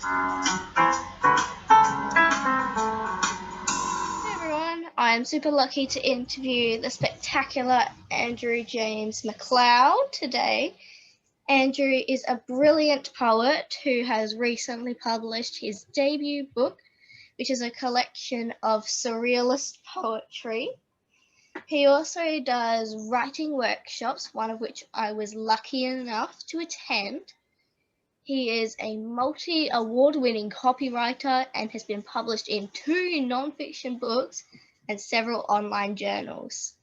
Hey everyone, I'm super lucky to interview the spectacular Andrew James Macleod today. Andrew is a brilliant poet who has recently published his debut book, which is a collection of surrealist poetry. He also does writing workshops, one of which I was lucky enough to attend. He is a multi-award-winning copywriter and has been published in 2 non-fiction books and several online journals.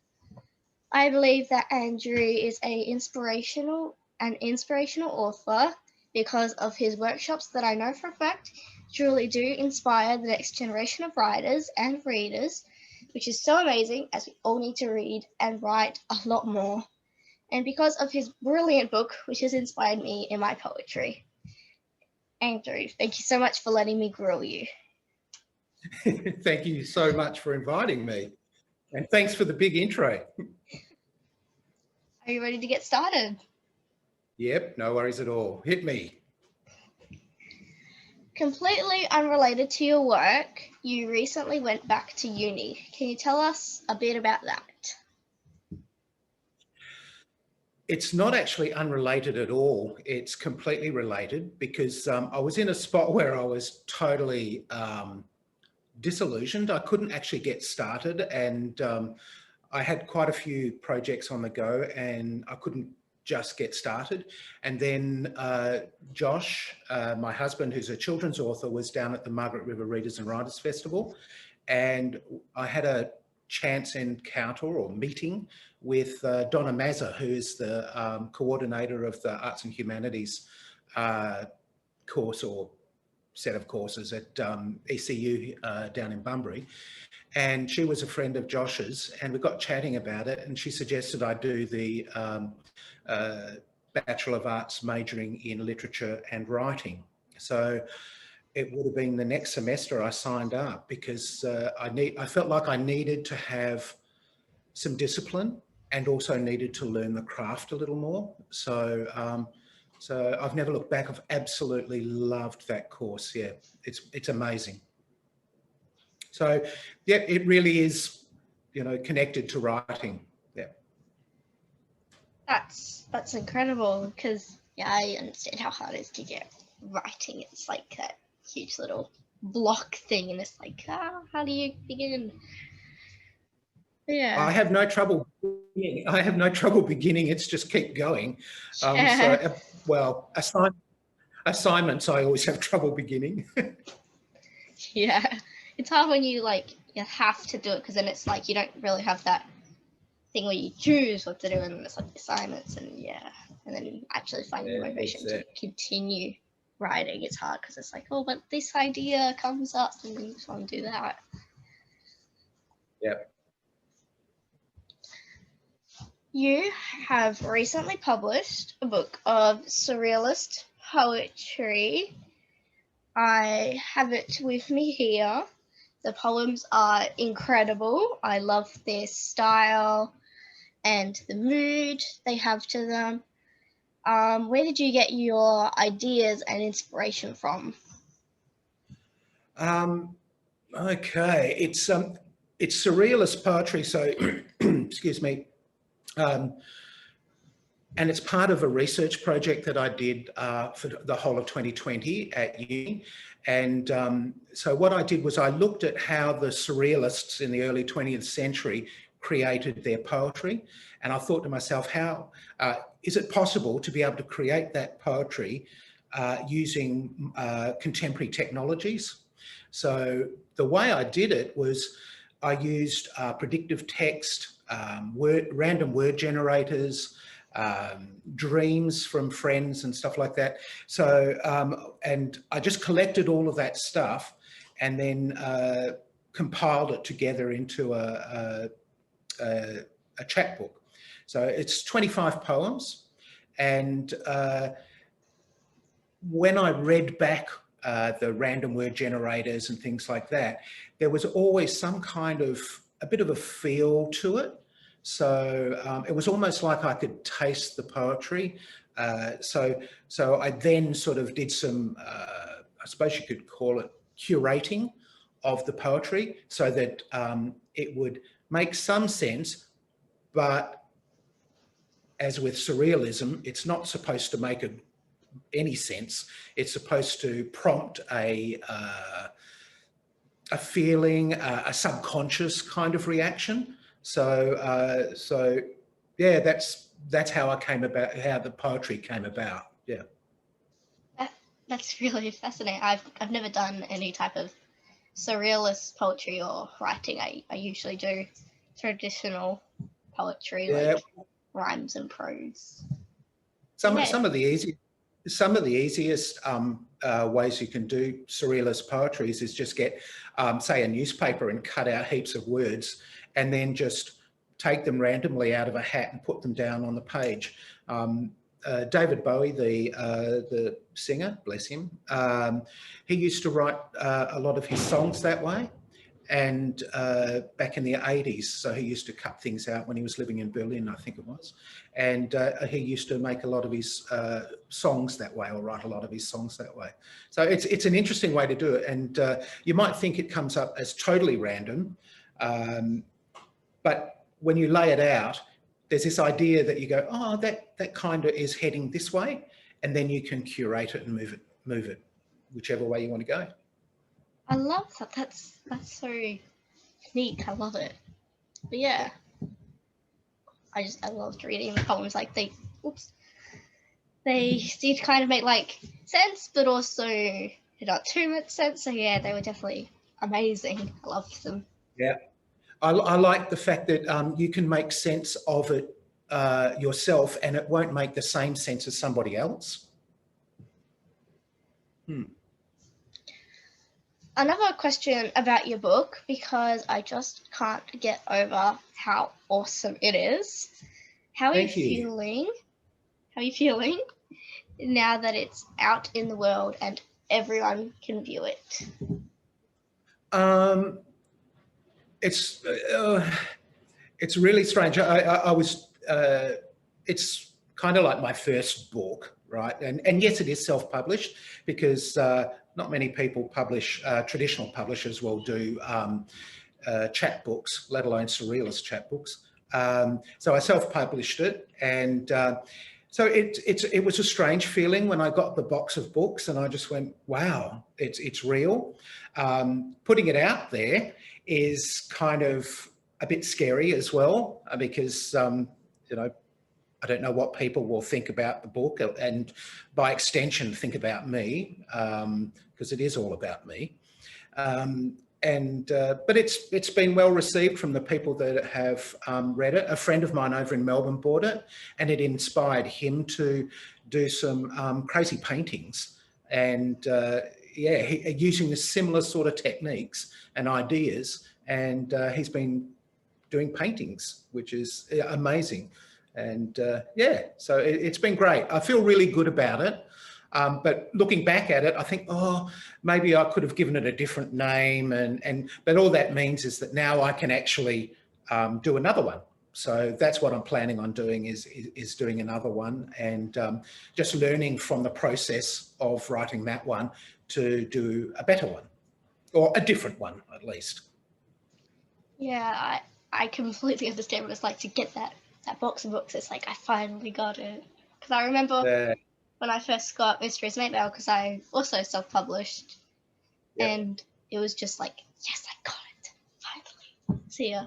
I believe that Andrew is an inspirational author because of his workshops that I know for a fact truly do inspire the next generation of writers and readers, which is so amazing as we all need to read and write a lot more. And because of his brilliant book, which has inspired me in my poetry. Andrew, thank you so much for letting me grill you. Thank you so much for inviting me. And thanks for the big intro. Are you ready to get started? Yep, no worries at all. Hit me. Completely unrelated to your work, you recently went back to uni. Can you tell us a bit about that? It's not actually unrelated at all. It's completely related because I was in a spot where I was totally disillusioned. I couldn't actually get started, and I had quite a few projects on the go and I couldn't just get started. And then Josh, my husband, who's a children's author, was down at the Margaret River Readers and Writers Festival, and I had a chance encounter or meeting with Donna Mazza, who is the coordinator of the Arts and Humanities course or set of courses at ECU down in Bunbury. And she was a friend of Josh's, and we got chatting about it, and she suggested I do the Bachelor of Arts majoring in literature and writing. So it would have been the next semester I signed up because I felt like I needed to have some discipline and also needed to learn the craft a little more. So so I've never looked back. I've absolutely loved that course. Yeah, it's amazing. So yeah, it really is, you know, connected to writing. Yeah. That's incredible because yeah, I understand how hard it is to get writing. It's like that huge little block thing, and it's like, how do you begin? Yeah. I have no trouble beginning. I have no trouble beginning. It's just keep going. Yeah. Well, assignments, I always have trouble beginning. Yeah. It's hard when you have to do it because then it's like you don't really have that thing where you choose what to do, and it's like assignments and then actually finding the motivation to continue writing. It's hard because it's like, oh, but this idea comes up and you just want to do that. Yep. You have recently published a book of surrealist poetry. I have it with me here. The poems are incredible. I love their style and the mood they have to them. Where did you get your ideas and inspiration from? Okay, it's surrealist poetry, so excuse me. And it's part of a research project that I did for the whole of 2020 at uni. And so what I did was I looked at how the surrealists in the early 20th century created their poetry. And I thought to myself, how is it possible to be able to create that poetry using contemporary technologies? So the way I did it was I used predictive text, random word generators, dreams from friends and stuff like that. So, and I just collected all of that stuff and then compiled it together into a chapbook. So it's 25 poems. And when I read back the random word generators and things like that, there was always some kind of, a bit of a feel to it. So it was almost like I could taste the poetry. So I then sort of did some suppose you could call it curating of the poetry, so that it would make some sense, but as with surrealism, it's not supposed to make any sense. It's supposed to prompt a feeling, a subconscious kind of reaction. So, yeah, that's how I came about, how the poetry came about. Yeah. That's really fascinating. I've never done any type of surrealist poetry or writing. I usually do traditional poetry, Yeah. like rhymes and prose. Some of the easiest ways you can do surrealist poetry is just get, say, a newspaper and cut out heaps of words, and then just take them randomly out of a hat and put them down on the page. David Bowie, the singer, bless him, he used to write a lot of his songs that way. And back in the 80s, so he used to cut things out when he was living in Berlin, I think it was. And he used to make a lot of his songs that way, or write a lot of his songs that way. So it's an interesting way to do it. And you might think it comes up as totally random, but when you lay it out, there's this idea that you go, oh, that kind of is heading this way, and then you can curate it and move it whichever way you want to go. I love that. That's so neat. I love it. But yeah, I loved reading the poems. Like they did kind of make like sense, but also not too much sense. So yeah, they were definitely amazing. I loved them. Yeah, I like the fact that you can make sense of it yourself, and it won't make the same sense as somebody else. Another question about your book, because I just can't get over how awesome it is. How are you feeling? How are you feeling now that it's out in the world and everyone can view it? It's really strange. I was. It's kind of like my first book, right? And yes, it is self-published, because not many people publish. Traditional publishers will do chapbooks, let alone surrealist chapbooks. So I self-published it, and so it was a strange feeling when I got the box of books, and I just went, wow, it's real. Putting it out there is kind of a bit scary as well, because you know, I don't know what people will think about the book, and by extension think about me, because it is all about me. But it's been well received from the people that have read it. A friend of mine over in Melbourne bought it, and it inspired him to do some crazy paintings, and yeah, using the similar sort of techniques and ideas, and he's been doing paintings, which is amazing. And yeah, so it's been great. I feel really good about it. But looking back at it, I think, oh, maybe I could have given it a different name. But all that means is that now I can actually do another one. So that's what I'm planning on doing, is doing another one, and just learning from the process of writing that one to do a better one, or a different one at least. Yeah, I completely understand what it's like to get that box of books. It's like, I finally got it. Because I remember when I first got Mysteries Made Mail, because I also self-published, and it was just like, yes, I got it finally. So yeah,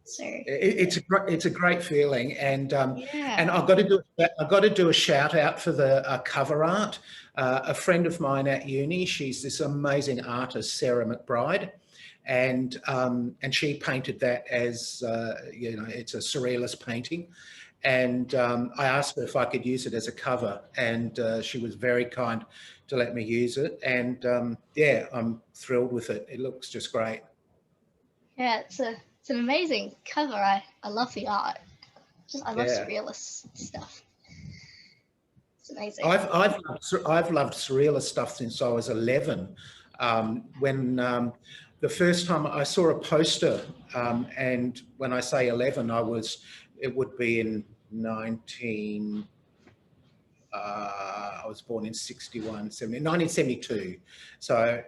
so it's a great feeling, and I've got to do a shout out for the cover art. A friend of mine at uni, she's this amazing artist, Sarah McBride. And she painted that as, you know, it's a surrealist painting. And I asked her if I could use it as a cover, and she was very kind to let me use it. And yeah, I'm thrilled with it. It looks just great. Yeah, it's an amazing cover. I love the art. I love surrealist stuff. It's amazing. I've loved surrealist stuff since I was 11. When the first time I saw a poster, and when I say 11, it would be in I was born in 1972. So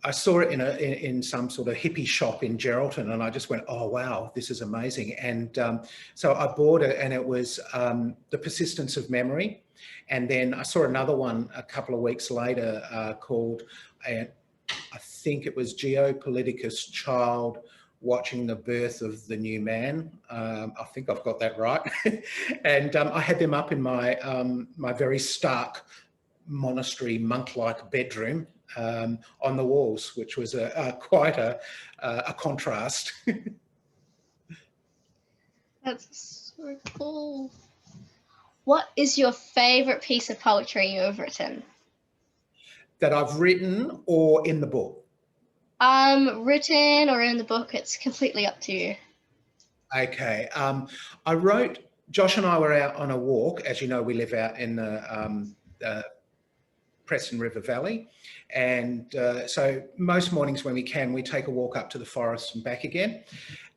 I saw it in some sort of hippie shop in Geraldton, and I just went, oh, wow, this is amazing. And so I bought it, and it was The Persistence of Memory. And then I saw another one a couple of weeks later called, I think it was Geopoliticus Child Watching the Birth of the New Man. I think I've got that right. And I had them up in my, my very stark monastery monk-like bedroom on the walls, which was quite a contrast. That's so cool. What is your favourite piece of poetry you have written? That I've written or in the book? Written or in the book, it's completely up to you. Okay. I wrote, Josh and I were out on a walk. As you know, we live out in the Preston River Valley. And so most mornings when we can, we take a walk up to the forest and back again.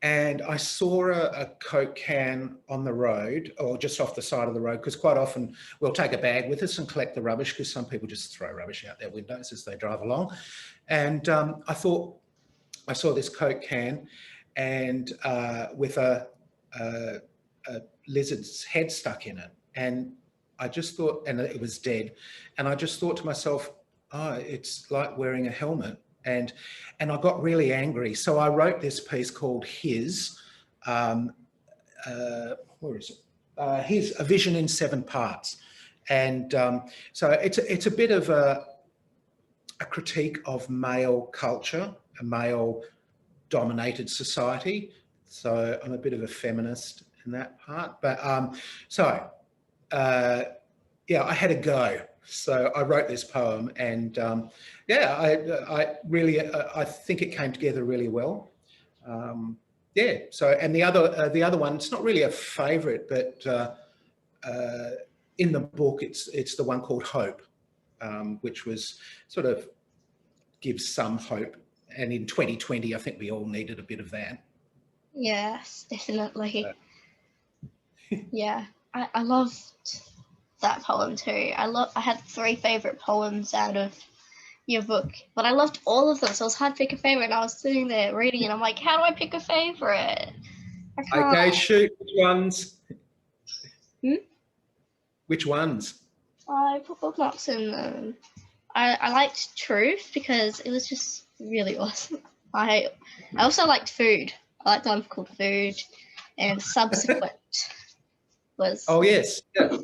And I saw a Coke can on the road, or just off the side of the road, because quite often we'll take a bag with us and collect the rubbish, because some people just throw rubbish out their windows as they drive along. And I thought, I saw this Coke can and with a lizard's head stuck in it. And I just thought, and it was dead. And I just thought to myself, oh, it's like wearing a helmet. And I got really angry. So I wrote this piece called His, where is it? His, A Vision in 7 Parts. And so it's a bit of a critique of male culture, a male dominated society. So I'm a bit of a feminist in that part. But yeah, I had a go. So I wrote this poem, and yeah, I really, I think it came together really well. Yeah. So, and the other one, it's not really a favourite, but in the book, it's the one called Hope, which was sort of gives some hope. And in 2020, I think we all needed a bit of that. Yes, definitely. Yeah, I loved that poem too. I had 3 favourite poems out of your book, but I loved all of them, so it was hard to pick a favourite. And I was sitting there reading it, I'm like, how do I pick a favourite? Okay, shoot. Which ones? Which ones? I put bookmarks in them. I liked Truth because it was just really awesome. I also liked Food. I liked one called Food, and Subsequent was. Oh yes. Yeah.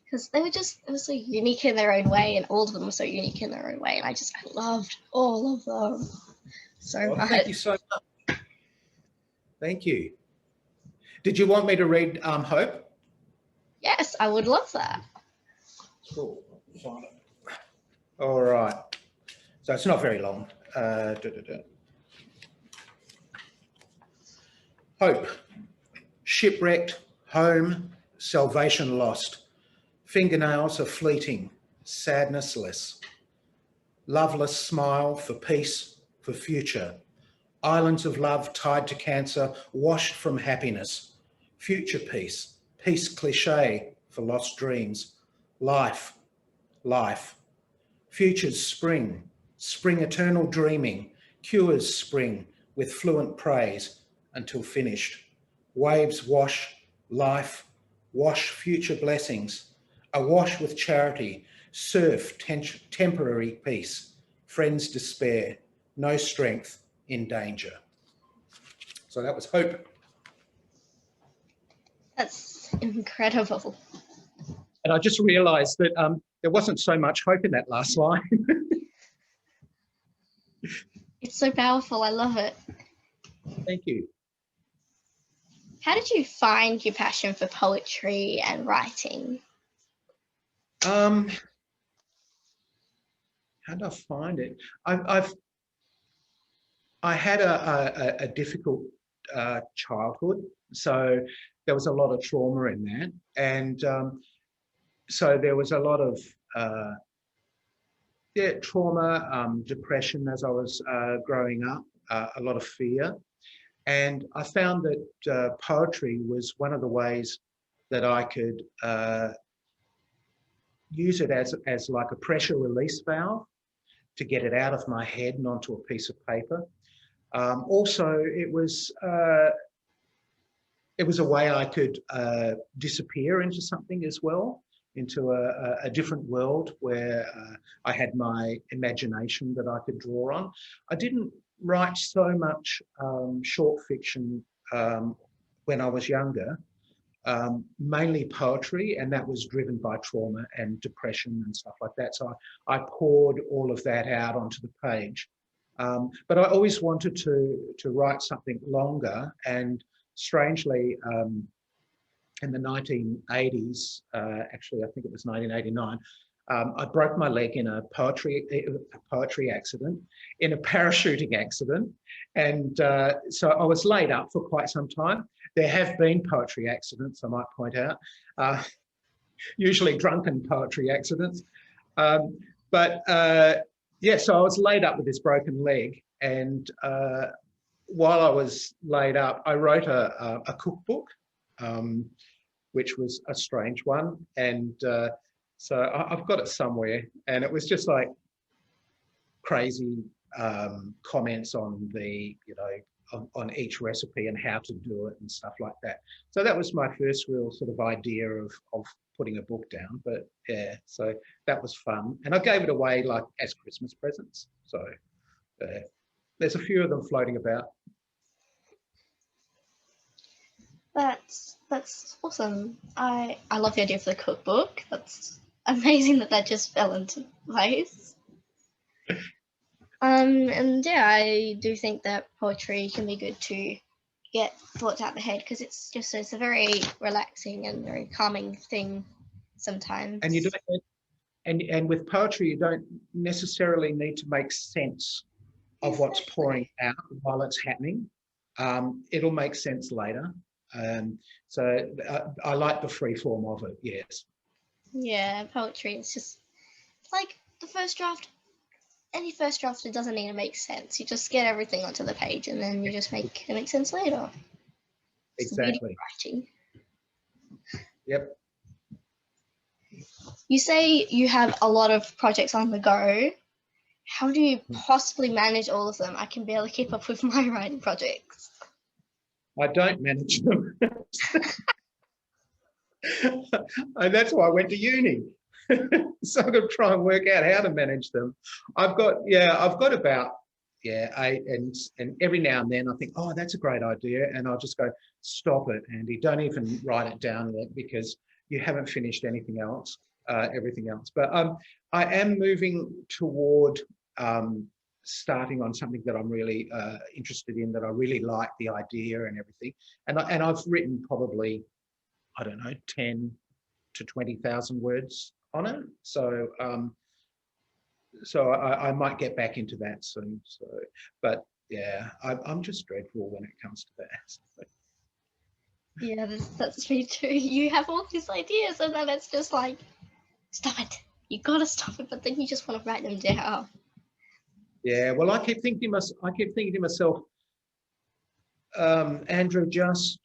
Because they were just, it was so unique in their own way, and all of them were so unique in their own way, and I loved all of them so much. Thank you so much. Thank you. Did you want me to read Hope? Yes, I would love that. Cool. All right. So it's not very long. Hope. Shipwrecked, home, salvation lost. Fingernails are fleeting, sadness less. Loveless smile for peace, for future. Islands of love tied to cancer, washed from happiness. Future peace, peace cliche for lost dreams. Life, life. Future's spring, spring eternal dreaming. Cures spring with fluent praise until finished. Waves wash life, wash future blessings. Awash with charity, surf temporary peace, friends despair, no strength in danger. So that was Hope. That's incredible. And I just realised that there wasn't so much hope in that last line. It's so powerful. I love it. Thank you. How did you find your passion for poetry and writing? How did I find it? I had a difficult childhood, so there was a lot of trauma in that, and so there was a lot of trauma, depression as I was growing up, a lot of fear, and I found that poetry was one of the ways that I could use it as like a pressure release valve to get it out of my head and onto a piece of paper. Also, it was a way I could disappear into something as well, into a different world where I had my imagination that I could draw on. I didn't write so much short fiction when I was younger, mainly poetry, and that was driven by trauma and depression and stuff like that. So I poured all of that out onto the page. But I always wanted to write something longer, and strangely, in the 1980s, actually, I think it was 1989, I broke my leg in a poetry accident, in a parachuting accident. And so I was laid up for quite some time. There have been poetry accidents, I might point out, usually drunken poetry accidents. Yeah, so I was laid up with this broken leg. And while I was laid up, I wrote a cookbook, which was a strange one. And so I've got it somewhere. And it was just like crazy comments on the, on each recipe and how to do it and stuff like that. So that was my first real sort of idea of putting a book down. But yeah, so that was fun. And I gave it away like as Christmas presents. So there's a few of them floating about. That's awesome. I love the idea of the cookbook. That's amazing that just fell into place. And yeah, I do think that poetry can be good to get thoughts out the head, because it's a very relaxing and very calming thing sometimes. And you don't, and with poetry, you don't necessarily need to make sense of what's pouring out while it's happening. It'll make sense later. So I like the free form of it, yes. Yeah, poetry, it's just like the first draft. Any first draft, it doesn't need to make sense. You just get everything onto the page and then you just make it make sense later. Exactly. Writing. Yep. You say you have a lot of projects on the go. How do you possibly manage all of them? I can barely keep up with my writing projects. I don't manage them. And that's why I went to uni. So I'm going to try and work out how to manage them. I've got about 8, and every now and then I think, oh, that's a great idea, and I'll just go, stop it, Andy, don't even write it down yet, because you haven't finished everything else. But I am moving toward starting on something that I'm really interested in, that I really like the idea and everything, and I've written probably, I don't know, 10 to 20,000 words on it. So I might get back into that soon. So, but yeah, I'm just dreadful when it comes to that. Yeah, that's me too. You have all these ideas, and then it's just like, stop it. You gotta stop it, but then you just want to write them down. Yeah, well, I keep thinking to myself, Andrew, just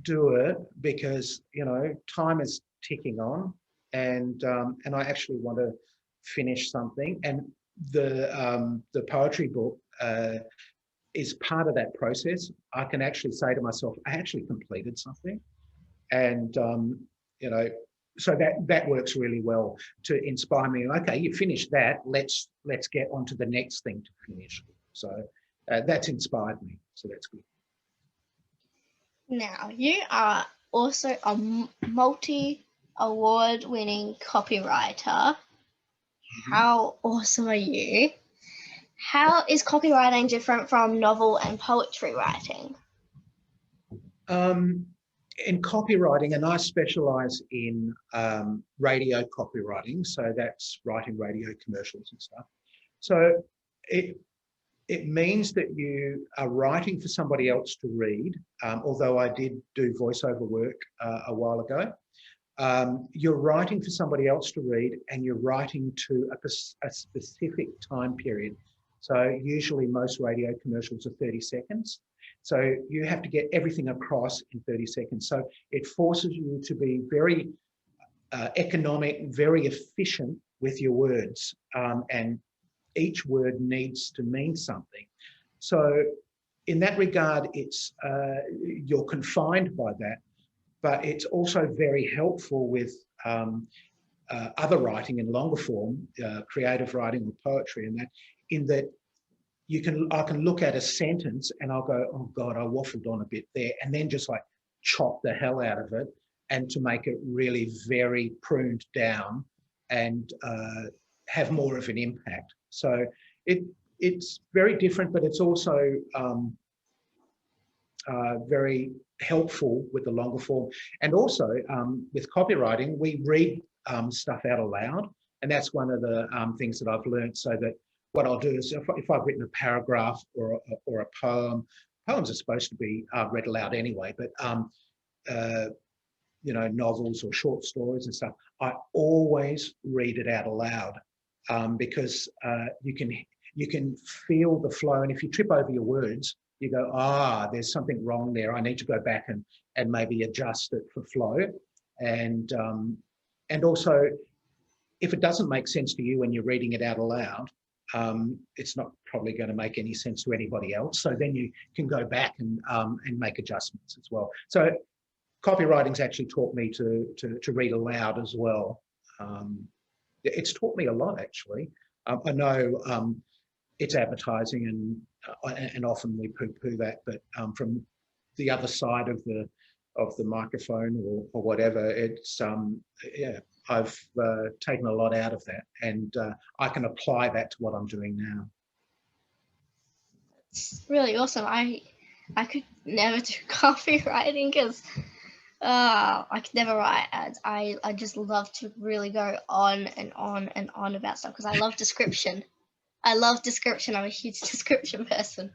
do it, because time is ticking on, and I actually want to finish something, and the poetry book is part of that process. I can actually say to myself, I actually completed something, and so that works really well to inspire me. Okay, you finished that. Let's get on to the next thing to finish. So that's inspired me. So that's good. Now, you are also a multi-award-winning copywriter. How awesome are you? How is copywriting different from novel and poetry writing? In copywriting, and I specialize in radio copywriting, so that's writing radio commercials and stuff. So it means that you are writing for somebody else to read, although I did do voiceover work a while ago. You're writing for somebody else to read, and you're writing to a specific time period. So usually most radio commercials are 30 seconds. So you have to get everything across in 30 seconds. So it forces you to be very economic, very efficient with your words, and each word needs to mean something. So in that regard, it's you're confined by that, but it's also very helpful with other writing in longer form, creative writing or poetry, and that in that I can look at a sentence and I'll go, oh God, I waffled on a bit there, and then just like chop the hell out of it, and to make it really very pruned down and have more of an impact. So it's very different, but it's also very helpful with the longer form. And also with copywriting, we read stuff out aloud. And that's one of the things that I've learned, so that what I'll do is if I've written a paragraph or a poem, poems are supposed to be read aloud anyway, but you know, novels or short stories and stuff, I always read it out aloud because you can feel the flow. And if you trip over your words, you go, there's something wrong there. I need to go back and maybe adjust it for flow. And also, if it doesn't make sense to you when you're reading it out aloud, it's not probably going to make any sense to anybody else. So then you can go back and make adjustments as well. So copywriting's actually taught me to read aloud as well. It's taught me a lot, actually. I know it's advertising, and often we poo-poo that, but from the other side of the microphone or whatever, it's yeah, I've taken a lot out of that, and I can apply that to what I'm doing now. It's really awesome. I could never do copywriting because I could never write ads. I just love to really go on and on and on about stuff because I love description. I love description. I'm a huge description person.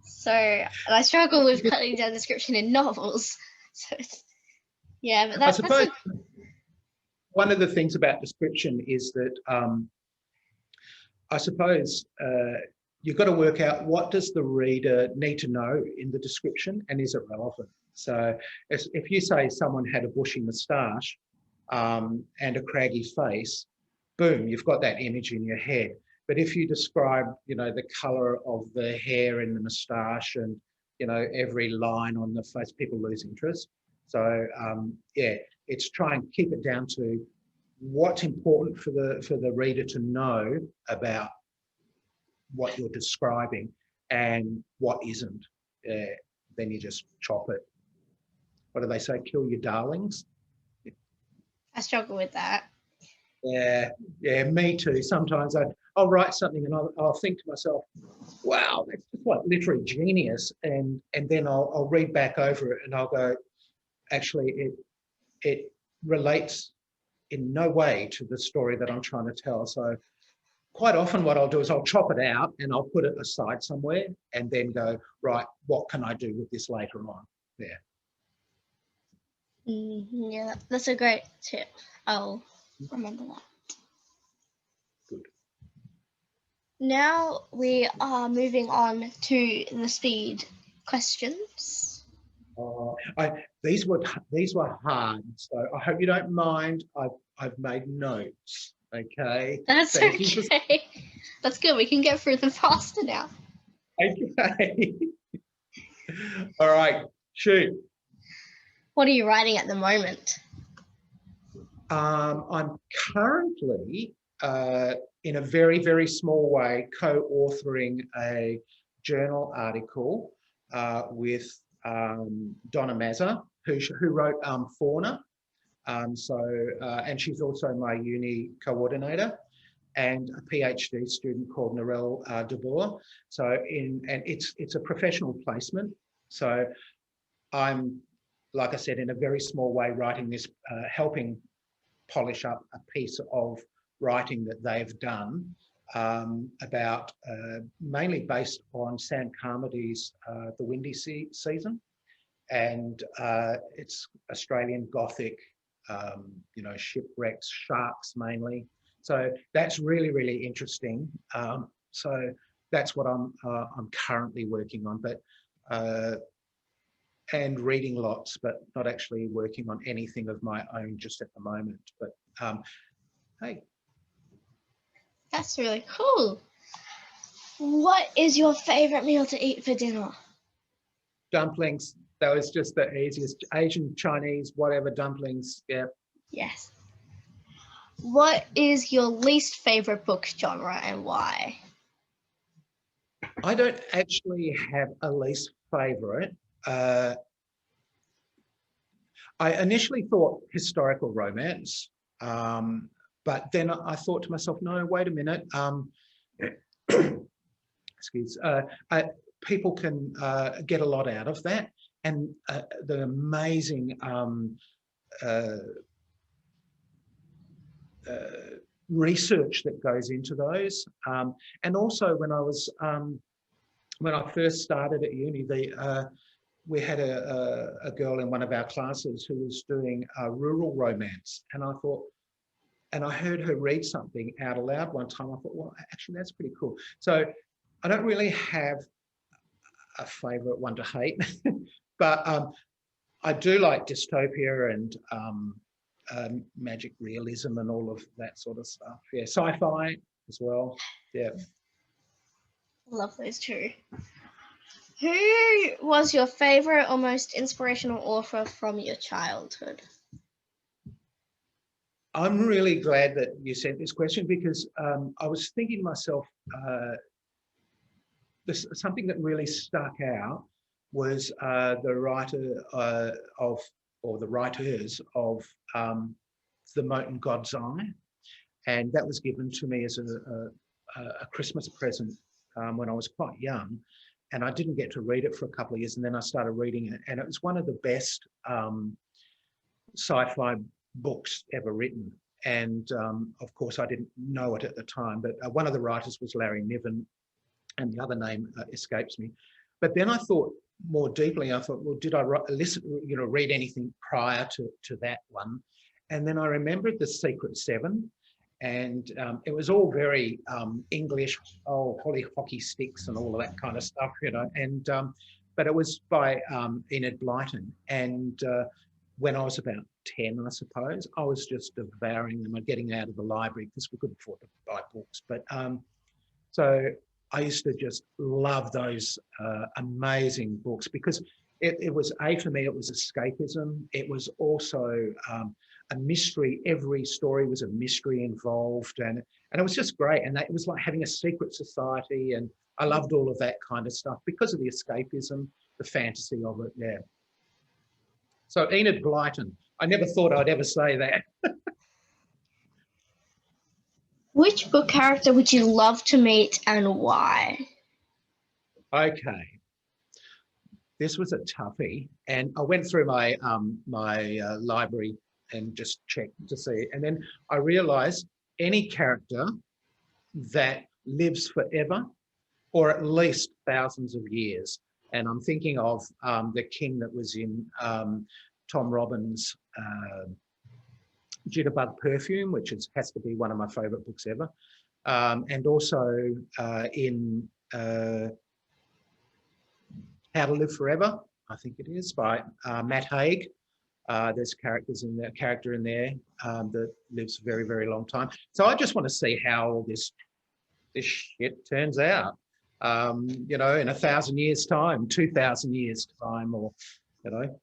So, and I struggle with cutting down description in novels. So, yeah, but I suppose one of the things about description is that I suppose you've got to work out, what does the reader need to know in the description, and is it relevant? So if you say someone had a bushy moustache and a craggy face, boom, you've got that image in your head. But if you describe, you know, the colour of the hair in the moustache and, you know, every line on the face, people lose interest. So yeah, it's try and keep it down to what's important for the reader to know about what you're describing and what isn't. Then you just chop it. What do they say? Kill your darlings. I struggle with that. Yeah, me too. Sometimes I'll write something and I'll think to myself, wow, that's just like literary genius. And then I'll read back over it and I'll go, actually, it relates in no way to the story that I'm trying to tell. So quite often what I'll do is I'll chop it out and I'll put it aside somewhere and then go, right, what can I do with this later on? Yeah. Yeah, that's a great tip. I'll remember that. Good. Now we are moving on to the speed questions. These were hard, so I hope you don't mind. I've made notes. Okay. That's okay. That's good. We can get through them faster now. Okay. All right. Shoot. What are you writing at the moment? I'm currently, in a very, very small way, co-authoring a journal article with Donna Mazza, who wrote Fauna. And she's also my uni coordinator, and a PhD student called Narelle DeBoer. So and it's a professional placement. So I'm, like I said, in a very small way, writing this, helping polish up a piece of writing that they've done about mainly based on Sam Carmody's The Windy Season, and it's Australian Gothic, you know, shipwrecks, sharks mainly. So that's really, really interesting. So that's what I'm currently working on. But and reading lots, but not actually working on anything of my own just at the moment. But hey. That's really cool. What is your favorite meal to eat for dinner? Dumplings. That was just the easiest. Asian, Chinese, whatever, dumplings. Yeah. Yes. What is your least favorite book genre and why? I don't actually have a least favorite. I initially thought historical romance, but then I thought to myself, no, wait a minute. People can get a lot out of that, and the amazing research that goes into those. And also when I first started at uni, we had a girl in one of our classes who was doing rural romance, and I thought, and I heard her read something out aloud one time. I thought, well, actually, that's pretty cool. So I don't really have a favorite one to hate, but I do like dystopia and magic realism and all of that sort of stuff. Yeah, sci-fi as well. Yeah. Love those two. Who was your favorite or most inspirational author from your childhood? I'm really glad that you sent this question, because I was thinking to myself, something that really stuck out was the writer or the writers of The Mote in God's Eye. And that was given to me as a Christmas present when I was quite young. And I didn't get to read it for a couple of years, and then I started reading it. And it was one of the best sci-fi books ever written. And of course, I didn't know it at the time, but one of the writers was Larry Niven, and the other name escapes me. But then I thought more deeply. I thought, well, did I read anything prior to that one? And then I remembered The Secret Seven, and it was all very English, holly hockey sticks and all of that kind of stuff, And but it was by Enid Blyton, and when I was about 10, I suppose, I was just devouring them and getting out of the library because we couldn't afford to buy books. But so I used to just love those amazing books, because it was, for me, it was escapism. It was also a mystery. Every story was a mystery involved, and it was just great. And it was like having a secret society, and I loved all of that kind of stuff because of the escapism, the fantasy of it. Yeah. So Enid Blyton. I never thought I'd ever say that. Which book character would you love to meet and why? Okay. This was a toughie, and I went through my library and just checked to see, and then I realised any character that lives forever, or at least thousands of years. And I'm thinking of the king that was in Tom Robbins' Jitterbug Perfume, which has to be one of my favourite books ever, and also in How to Live Forever, I think it is, by Matt Haig. There's a character in there that lives a very, very long time. So I just want to see how all this shit turns out, in 1,000 years' time, 2,000 years' time, or, I don't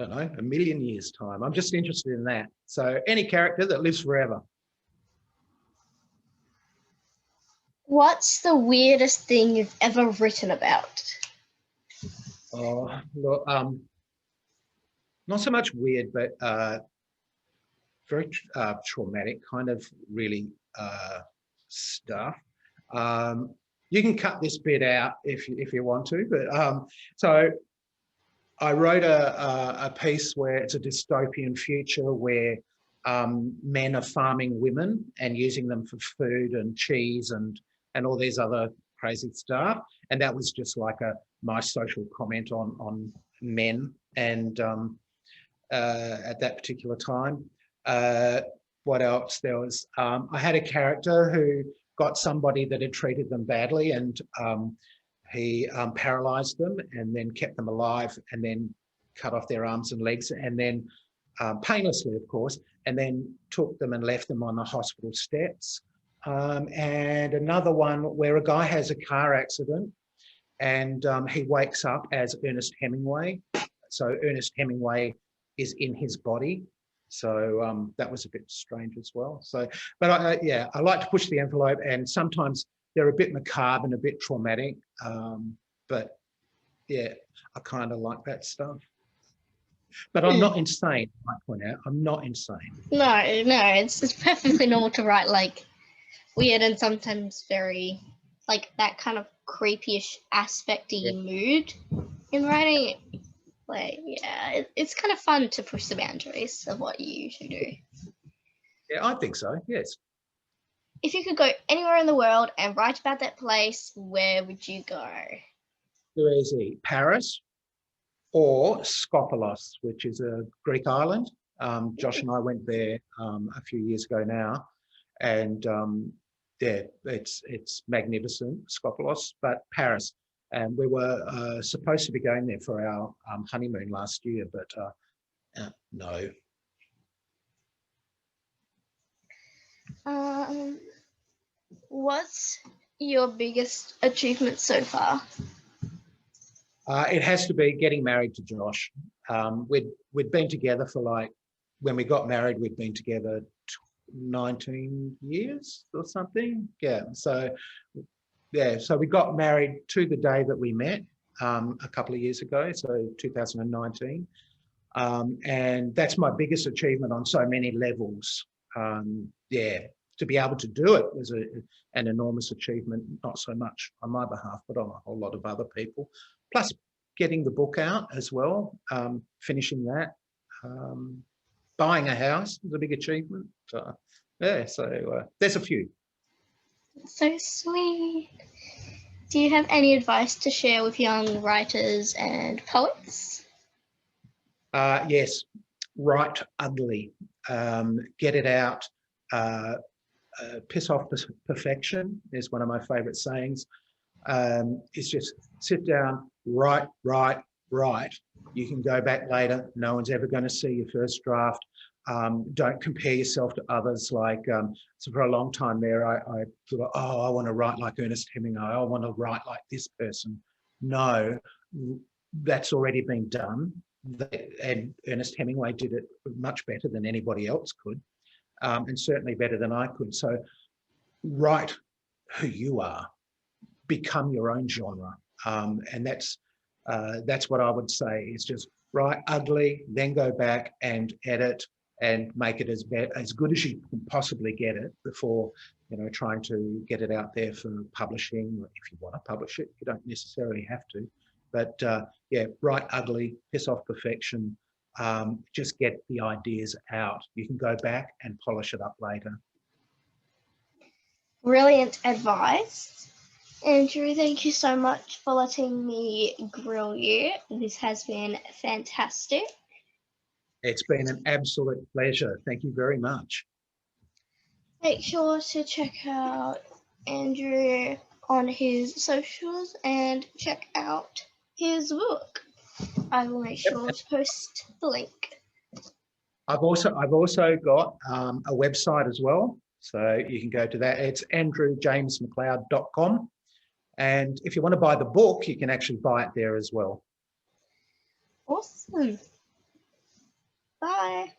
know, 1,000,000 years' time. I'm just interested in that. So any character that lives forever. What's the weirdest thing you've ever written about? Oh, look, not so much weird, but very traumatic kind of really stuff. You can cut this bit out if you want to, but so I wrote a piece where it's a dystopian future where men are farming women and using them for food and cheese and all these other crazy stuff. And that was just like my social comment on men and at that particular time. What else? There was, I had a character who got somebody that had treated them badly, and He paralyzed them and then kept them alive and then cut off their arms and legs and then painlessly, of course, and then took them and left them on the hospital steps. And another one where a guy has a car accident and he wakes up as Ernest Hemingway. So Ernest Hemingway is in his body. So that was a bit strange as well. So, but I like to push the envelope, and sometimes they're a bit macabre and a bit traumatic. But yeah, I kind of like that stuff. But I'm not insane, I might point out. I'm not insane. No, it's perfectly normal to write like weird and sometimes very like that kind of creepy-ish aspect-y mood in writing. Like, yeah, it's kind of fun to push the boundaries of what you usually do. Yeah, I think so, yes. If you could go anywhere in the world and write about that place, where would you go? Too easy. Paris or Skopelos, which is a Greek island. Josh and I went there a few years ago now, and yeah, it's magnificent, Skopelos, but Paris. And we were supposed to be going there for our honeymoon last year, but no. What's your biggest achievement so far? It has to be getting married to Josh. We'd been together for like, when we got married, we'd been together 19 years or something. Yeah, so we got married to the day that we met a couple of years ago, so 2019. And that's my biggest achievement on so many levels. Yeah, to be able to do it was an enormous achievement, not so much on my behalf, but on a whole lot of other people. Plus getting the book out as well, finishing that. Buying a house was a big achievement. Yeah, so there's a few. So sweet. Do you have any advice to share with young writers and poets? Yes, write ugly, get it out. Piss off perfection is one of my favourite sayings. It's just sit down, write. You can go back later. No one's ever going to see your first draft. Don't compare yourself to others. Like, so for a long time there, I thought, oh, I want to write like Ernest Hemingway. I want to write like this person. No, that's already been done. And Ernest Hemingway did it much better than anybody else could, and certainly better than I could. So write who you are, become your own genre. And that's what I would say is just write ugly, then go back and edit and make it as good as you can possibly get it before, trying to get it out there for publishing. If you want to publish it, you don't necessarily have to. But yeah, write ugly, piss off perfection, just get the ideas out. You can go back and polish it up later. Brilliant advice. Andrew, thank you so much for letting me grill you. This has been fantastic. It's been an absolute pleasure. Thank you very much. Make sure to check out Andrew on his socials and check out his book. I will make sure to post the link. I've also got a website as well, so you can go to that. It's andrewjamesmacleod.com. And if you want to buy the book, you can actually buy it there as well. Awesome. Bye.